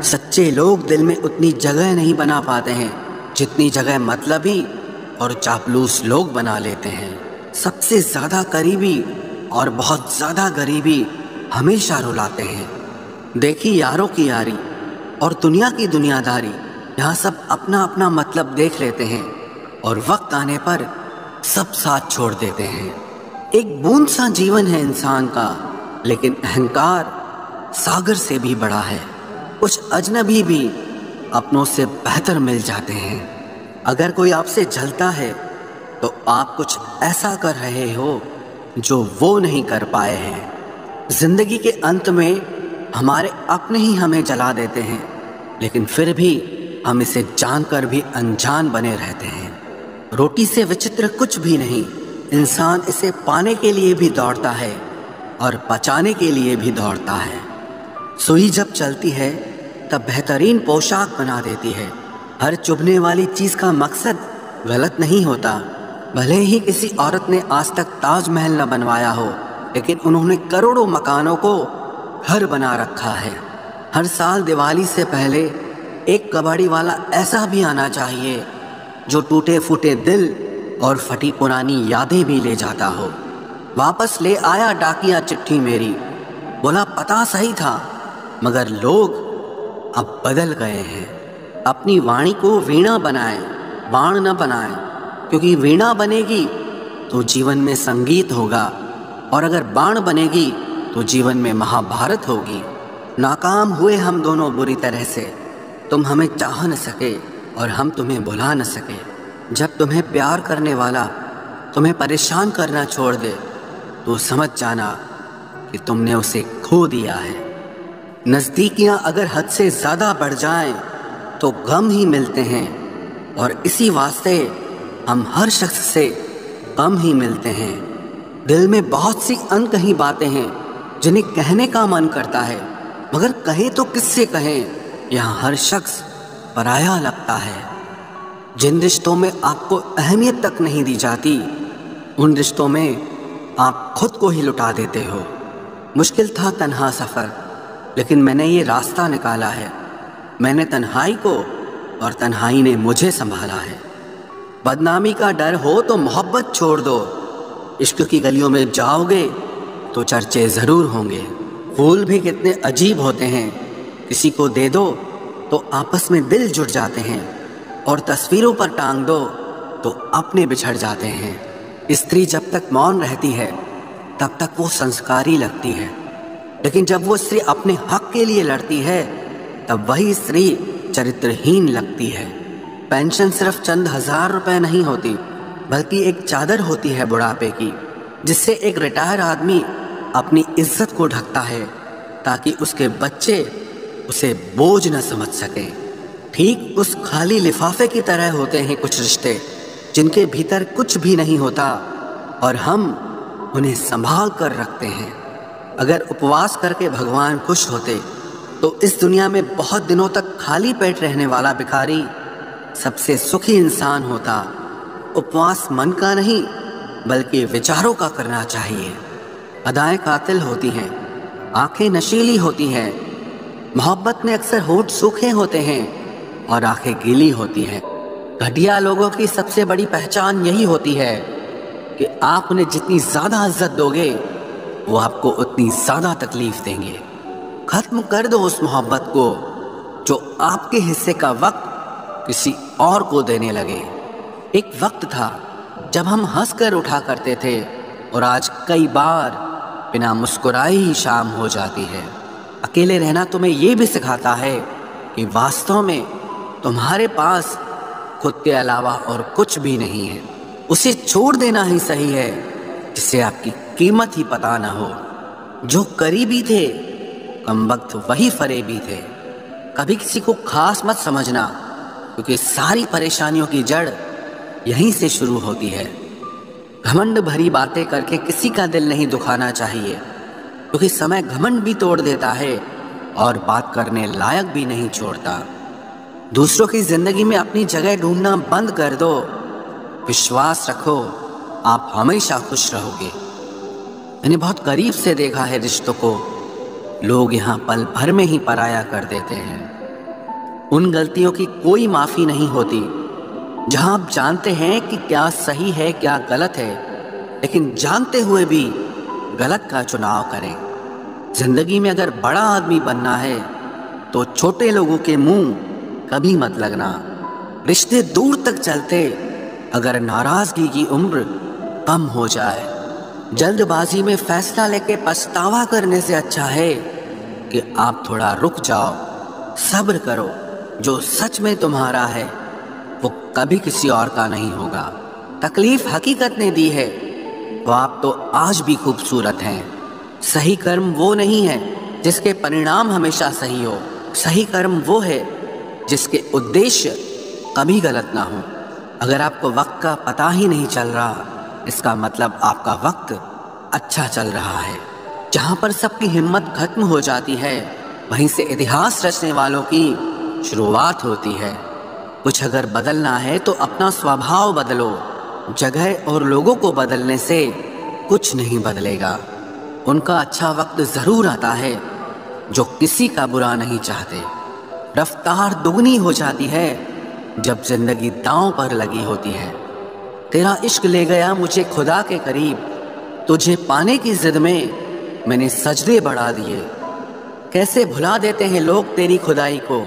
सच्चे लोग दिल में उतनी जगह नहीं बना पाते हैं जितनी जगह मतलबी और चापलूस लोग बना लेते हैं। सबसे ज़्यादा करीबी और बहुत ज़्यादा गरीबी हमेशा रुलाते हैं। देखी यारों की यारी और दुनिया की दुनियादारी, यहाँ सब अपना अपना मतलब देख लेते हैं और वक्त आने पर सब साथ छोड़ देते हैं। एक बूंद सा जीवन है इंसान का, लेकिन अहंकार सागर से भी बड़ा है। कुछ अजनबी भी अपनों से बेहतर मिल जाते हैं। अगर कोई आपसे जलता है तो आप कुछ ऐसा कर रहे हो जो वो नहीं कर पाए हैं। जिंदगी के अंत में हमारे अपने ही हमें जला देते हैं, लेकिन फिर भी हम इसे जानकर भी अनजान बने रहते हैं। रोटी से विचित्र कुछ भी नहीं, इंसान इसे पाने के लिए भी दौड़ता है और पचाने के लिए भी दौड़ता है। सुई जब चलती है तब बेहतरीन पोशाक बना देती है। हर चुभने वाली चीज़ का मकसद गलत नहीं होता। भले ही किसी औरत ने आज तक ताजमहल न बनवाया हो, लेकिन उन्होंने करोड़ों मकानों को घर बना रखा है। हर साल दिवाली से पहले एक कबाड़ी वाला ऐसा भी आना चाहिए जो टूटे फूटे दिल और फटी पुरानी यादें भी ले जाता हो। वापस ले आया डाकिया चिट्ठी मेरी, बोला पता सही था मगर लोग अब बदल गए हैं। अपनी वाणी को वीणा बनाएं, बाण न बनाएं, क्योंकि वीणा बनेगी तो जीवन में संगीत होगा और अगर बाण बनेगी तो जीवन में महाभारत होगी। नाकाम हुए हम दोनों बुरी तरह से, तुम हमें चाह न सके और हम तुम्हें भुला न सके। जब तुम्हें प्यार करने वाला तुम्हें परेशान करना छोड़ दे तो समझ जाना कि तुमने उसे खो दिया है। नज़दीकियां अगर हद से ज़्यादा बढ़ जाएं तो गम ही मिलते हैं, और इसी वास्ते हम हर शख्स से कम ही मिलते हैं। दिल में बहुत सी अनकही बातें हैं जिन्हें कहने का मन करता है, मगर कहें तो किससे कहें, यहाँ हर शख्स पराया लगता है। जिन रिश्तों में आपको अहमियत तक नहीं दी जाती, उन रिश्तों में आप खुद को ही लुटा देते हो। मुश्किल था तन्हा सफ़र, लेकिन मैंने ये रास्ता निकाला है। मैंने तन्हाई को और तन्हाई ने मुझे संभाला है। बदनामी का डर हो तो मोहब्बत छोड़ दो। इश्क की गलियों में जाओगे तो चर्चे ज़रूर होंगे। फूल भी कितने अजीब होते हैं, किसी को दे दो तो आपस में दिल जुड़ जाते हैं, और तस्वीरों पर टांग दो तो अपने बिछड़ जाते हैं। स्त्री जब तक मौन रहती है तब तक वो संस्कारी लगती है, लेकिन जब वो स्त्री अपने हक के लिए लड़ती है तब वही स्त्री चरित्रहीन लगती है। पेंशन सिर्फ चंद हजार रुपए नहीं होती, बल्कि एक चादर होती है बुढ़ापे की, जिससे एक रिटायर आदमी अपनी इज्जत को ढकता है ताकि उसके बच्चे उसे बोझ न समझ सकें। ठीक उस खाली लिफाफे की तरह होते हैं कुछ रिश्ते जिनके भीतर कुछ भी नहीं होता और हम उन्हें संभाल कर रखते हैं। अगर उपवास करके भगवान खुश होते तो इस दुनिया में बहुत दिनों तक खाली पेट रहने वाला भिखारी सबसे सुखी इंसान होता। उपवास मन का नहीं बल्कि विचारों का करना चाहिए। अदाएं कातिल होती हैं, आंखें नशीली होती हैं। मोहब्बत में अक्सर होंठ सूखे होते हैं और आंखें गीली होती हैं। घटिया लोगों की सबसे बड़ी पहचान यही होती है कि आप उन्हें जितनी ज़्यादा इज्जत दोगे वो आपको उतनी ज़्यादा तकलीफ देंगे। खत्म कर दो उस मोहब्बत को जो आपके हिस्से का वक्त किसी और को देने लगे। एक वक्त था जब हम हंसकर उठा करते थे, और आज कई बार बिना मुस्कुराए ही शाम हो जाती है। अकेले रहना तुम्हें ये भी सिखाता है कि वास्तव में तुम्हारे पास खुद के अलावा और कुछ भी नहीं है। उसे छोड़ देना ही सही है जिससे आपकी कीमत ही पता ना हो। जो करीबी थे कमबख्त वही फरेबी थे। कभी किसी को खास मत समझना, क्योंकि सारी परेशानियों की जड़ यहीं से शुरू होती है। घमंड भरी बातें करके किसी का दिल नहीं दुखाना चाहिए, क्योंकि समय घमंड भी तोड़ देता है और बात करने लायक भी नहीं छोड़ता। दूसरों की जिंदगी में अपनी जगह ढूंढना बंद कर दो। विश्वास रखो, आप हमेशा खुश रहोगे। मैंने बहुत करीब से देखा है रिश्तों को, लोग यहाँ पल भर में ही पराया कर देते हैं। उन गलतियों की कोई माफ़ी नहीं होती जहां आप जानते हैं कि क्या सही है क्या गलत है, लेकिन जानते हुए भी गलत का चुनाव करें। जिंदगी में अगर बड़ा आदमी बनना है तो छोटे लोगों के मुंह कभी मत लगना। रिश्ते दूर तक चलते अगर नाराजगी की उम्र कम हो जाए। जल्दबाजी में फैसला लेके पछतावा करने से अच्छा है कि आप थोड़ा रुक जाओ, सब्र करो। जो सच में तुम्हारा है वो कभी किसी और का नहीं होगा। तकलीफ हकीकत ने दी है तो आप तो आज भी खूबसूरत हैं। सही कर्म वो नहीं है जिसके परिणाम हमेशा सही हो। सही कर्म वो है जिसके उद्देश्य कभी गलत ना हो। अगर आपको वक्त का पता ही नहीं चल रहा, इसका मतलब आपका वक्त अच्छा चल रहा है। जहां पर सबकी हिम्मत खत्म हो जाती है, वहीं से इतिहास रचने वालों की शुरुआत होती है। कुछ अगर बदलना है तो अपना स्वभाव बदलो। जगह और लोगों को बदलने से कुछ नहीं बदलेगा। उनका अच्छा वक्त जरूर आता है जो किसी का बुरा नहीं चाहते। रफ्तार दुगनी हो जाती है जब जिंदगी दांव पर लगी होती है। तेरा इश्क ले गया मुझे खुदा के करीब, तुझे पाने की जिद में मैंने सजदे बढ़ा दिए। कैसे भुला देते हैं लोग तेरी खुदाई को,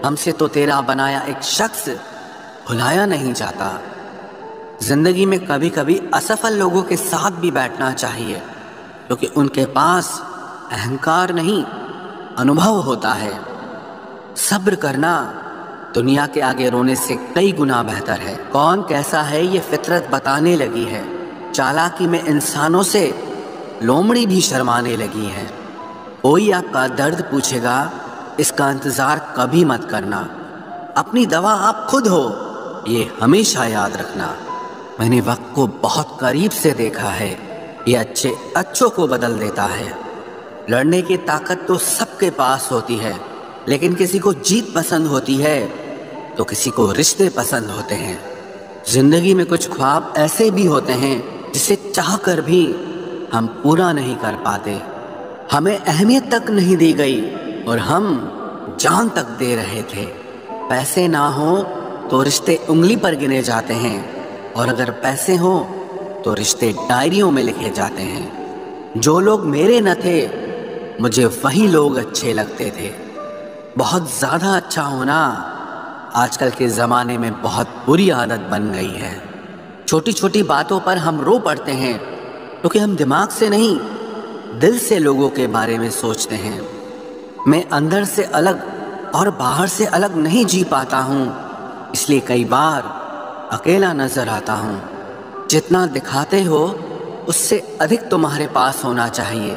हमसे तो तेरा बनाया एक शख्स भुलाया नहीं जाता। जिंदगी में कभी कभी असफल लोगों के साथ भी बैठना चाहिए, क्योंकि उनके पास अहंकार नहीं अनुभव होता है। सब्र करना दुनिया के आगे रोने से कई गुना बेहतर है। कौन कैसा है ये फितरत बताने लगी है। चालाकी में इंसानों से लोमड़ी भी शर्माने लगी है। कोई आपका दर्द पूछेगा, इसका इंतज़ार कभी मत करना। अपनी दवा आप खुद हो, ये हमेशा याद रखना। मैंने वक्त को बहुत करीब से देखा है, ये अच्छे अच्छों को बदल देता है। लड़ने की ताकत तो सबके पास होती है, लेकिन किसी को जीत पसंद होती है तो किसी को रिश्ते पसंद होते हैं। जिंदगी में कुछ ख्वाब ऐसे भी होते हैं जिसे चाहकर भी हम पूरा नहीं कर पाते। हमें अहमियत तक नहीं दी गई और हम जान तक दे रहे थे। पैसे ना हो तो रिश्ते उंगली पर गिने जाते हैं, और अगर पैसे हो तो रिश्ते डायरियों में लिखे जाते हैं। जो लोग मेरे न थे मुझे वही लोग अच्छे लगते थे। बहुत ज़्यादा अच्छा होना आजकल के ज़माने में बहुत बुरी आदत बन गई है। छोटी छोटी बातों पर हम रो पड़ते हैं क्योंकि हम दिमाग से नहीं दिल से लोगों के बारे में सोचते हैं। मैं अंदर से अलग और बाहर से अलग नहीं जी पाता हूँ, इसलिए कई बार अकेला नजर आता हूँ। जितना दिखाते हो उससे अधिक तुम्हारे पास होना चाहिए,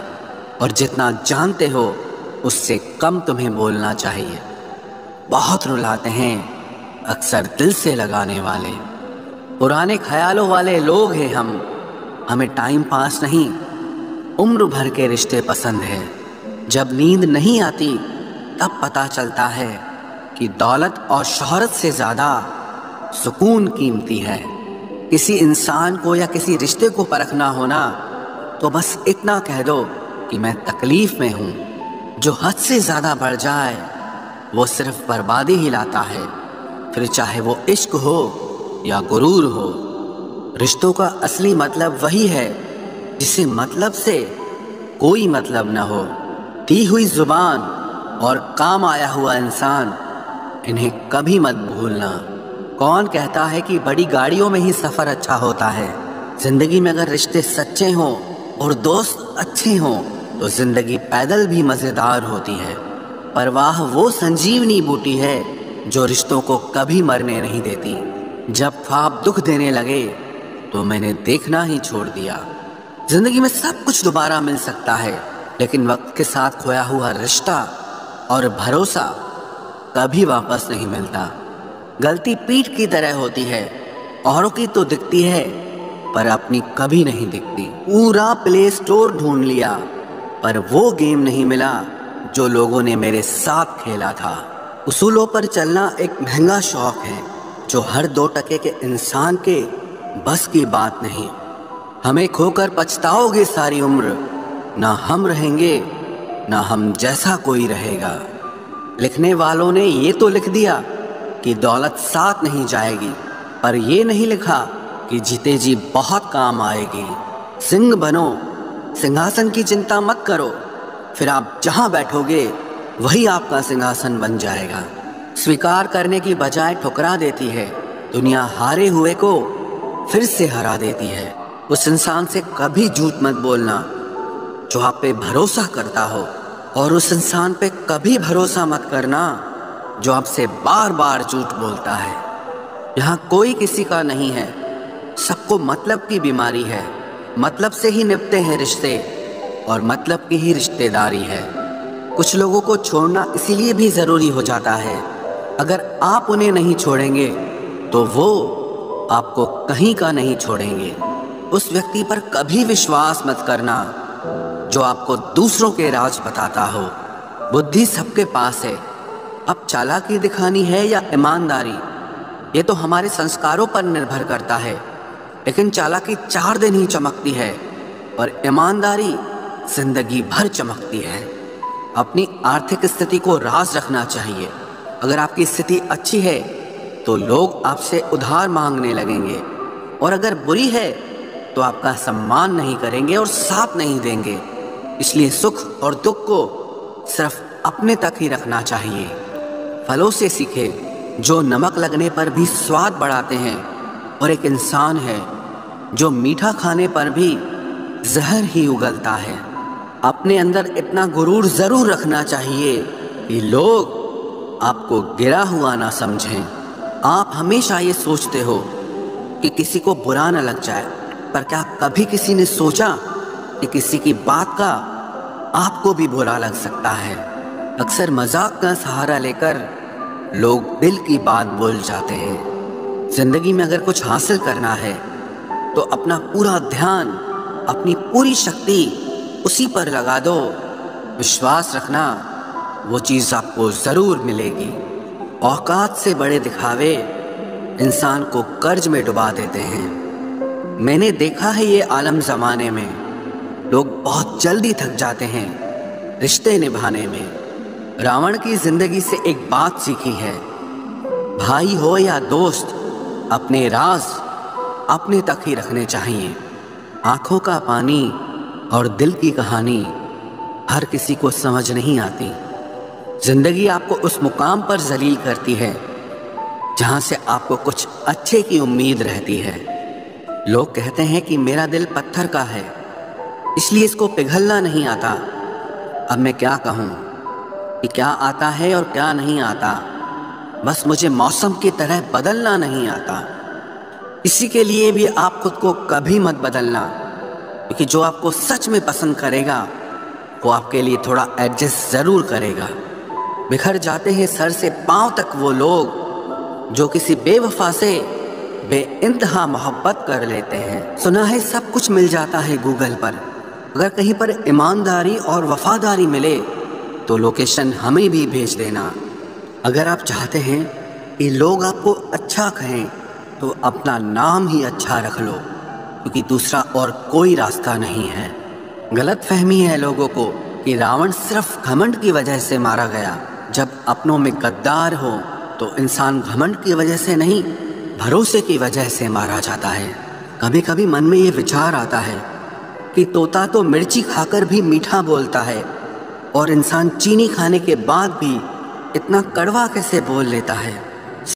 और जितना जानते हो उससे कम तुम्हें बोलना चाहिए। बहुत रुलाते हैं अक्सर दिल से लगाने वाले। पुराने ख्यालों वाले लोग हैं हम। हमें टाइम पास नहीं, उम्र भर के रिश्ते पसंद है। जब नींद नहीं आती तब पता चलता है कि दौलत और शोहरत से ज़्यादा सुकून कीमती है। किसी इंसान को या किसी रिश्ते को परखना होना तो बस इतना कह दो कि मैं तकलीफ में हूँ। जो हद से ज़्यादा बढ़ जाए वो सिर्फ बर्बादी ही लाता है, फिर चाहे वो इश्क हो या गुरूर हो। रिश्तों का असली मतलब वही है जिसे मतलब से कोई मतलब न हो। दी हुई जुबान और काम आया हुआ इंसान, इन्हें कभी मत भूलना। कौन कहता है कि बड़ी गाड़ियों में ही सफ़र अच्छा होता है। ज़िंदगी में अगर रिश्ते सच्चे हों और दोस्त अच्छे हों तो ज़िंदगी पैदल भी मज़ेदार होती है। परवाह वो संजीवनी बूटी है जो रिश्तों को कभी मरने नहीं देती। जब ख्वाब दुख देने लगे तो मैंने देखना ही छोड़ दिया। जिंदगी में सब कुछ दोबारा मिल सकता है, लेकिन वक्त के साथ खोया हुआ रिश्ता और भरोसा कभी वापस नहीं मिलता। गलती पीठ की तरह होती है, औरों की तो दिखती है पर अपनी कभी नहीं दिखती। पूरा प्ले स्टोर ढूंढ लिया पर वो गेम नहीं मिला जो लोगों ने मेरे साथ खेला था। उसूलों पर चलना एक महंगा शौक है जो हर 2 टके के इंसान के बस की बात नहीं। हमें खोकर पछताओगे सारी उम्र, ना हम रहेंगे ना हम जैसा कोई रहेगा। लिखने वालों ने ये तो लिख दिया कि दौलत साथ नहीं जाएगी, पर ये नहीं लिखा कि जीते जी बहुत काम आएगी। सिंह बनो, सिंहासन की चिंता मत करो, फिर आप जहां बैठोगे वही आपका सिंहासन बन जाएगा। स्वीकार करने की बजाय ठुकरा देती है दुनिया, हारे हुए को फिर से हरा देती है। उस इंसान से कभी झूठ मत बोलना जो आप पे भरोसा करता हो, और उस इंसान पे कभी भरोसा मत करना जो आपसे बार बार झूठ बोलता है। यहाँ कोई किसी का नहीं है, सबको मतलब की बीमारी है। मतलब से ही निपटे हैं रिश्ते, और मतलब की ही रिश्तेदारी है। कुछ लोगों को छोड़ना इसीलिए भी ज़रूरी हो जाता है, अगर आप उन्हें नहीं छोड़ेंगे तो वो आपको कहीं का नहीं छोड़ेंगे। उस व्यक्ति पर कभी विश्वास मत करना जो आपको दूसरों के राज बताता हो। बुद्धि सबके पास है, अब चालाकी दिखानी है या ईमानदारी, ये तो हमारे संस्कारों पर निर्भर करता है। लेकिन चालाकी 4 दिन ही चमकती है और ईमानदारी जिंदगी भर चमकती है। अपनी आर्थिक स्थिति को राज रखना चाहिए। अगर आपकी स्थिति अच्छी है तो लोग आपसे उधार मांगने लगेंगे, और अगर बुरी है तो आपका सम्मान नहीं करेंगे और साथ नहीं देंगे। इसलिए सुख और दुख को सिर्फ अपने तक ही रखना चाहिए। फलों से सीखे जो नमक लगने पर भी स्वाद बढ़ाते हैं, और एक इंसान है जो मीठा खाने पर भी जहर ही उगलता है। अपने अंदर इतना गुरूर जरूर रखना चाहिए कि लोग आपको गिरा हुआ ना समझें। आप हमेशा ये सोचते हो कि किसी को बुरा न लग जाए, पर क्या कभी किसी ने सोचा कि किसी की बात का आपको भी बुरा लग सकता है? अक्सर मजाक का सहारा लेकर लोग दिल की बात बोल जाते हैं। जिंदगी में अगर कुछ हासिल करना है तो अपना पूरा ध्यान, अपनी पूरी शक्ति उसी पर लगा दो। विश्वास रखना वो चीज़ आपको ज़रूर मिलेगी। औकात से बड़े दिखावे इंसान को कर्ज में डुबा देते हैं। मैंने देखा है ये आलम ज़माने में लोग बहुत जल्दी थक जाते हैं रिश्ते निभाने में। रावण की ज़िंदगी से एक बात सीखी है, भाई हो या दोस्त, अपने राज अपने तक ही रखने चाहिए। आँखों का पानी और दिल की कहानी हर किसी को समझ नहीं आती। जिंदगी आपको उस मुकाम पर जलील करती है जहां से आपको कुछ अच्छे की उम्मीद रहती है। लोग कहते हैं कि मेरा दिल पत्थर का है, इसलिए इसको पिघलना नहीं आता। अब मैं क्या कहूँ कि क्या आता है और क्या नहीं आता, बस मुझे मौसम की तरह बदलना नहीं आता। इसी के लिए भी आप खुद को कभी मत बदलना, क्योंकि जो आपको सच में पसंद करेगा वो आपके लिए थोड़ा एडजस्ट ज़रूर करेगा। बिखर जाते हैं सर से पांव तक वो लोग जो किसी बेवफा से बेइंतहा मोहब्बत कर लेते हैं। सुना है सब कुछ मिल जाता है गूगल पर, अगर कहीं पर ईमानदारी और वफादारी मिले तो लोकेशन हमें भी भेज देना। अगर आप चाहते हैं कि लोग आपको अच्छा कहें तो अपना नाम ही अच्छा रख लो, क्योंकि दूसरा और कोई रास्ता नहीं है। गलत फहमी है लोगों को कि रावण सिर्फ घमंड की वजह से मारा गया। जब अपनों में गद्दार हो तो इंसान घमंड की वजह से नहीं, भरोसे की वजह से मारा जाता है। कभी कभी मन में ये विचार आता है कि तोता तो मिर्ची खाकर भी मीठा बोलता है, और इंसान चीनी खाने के बाद भी इतना कड़वा कैसे बोल लेता है।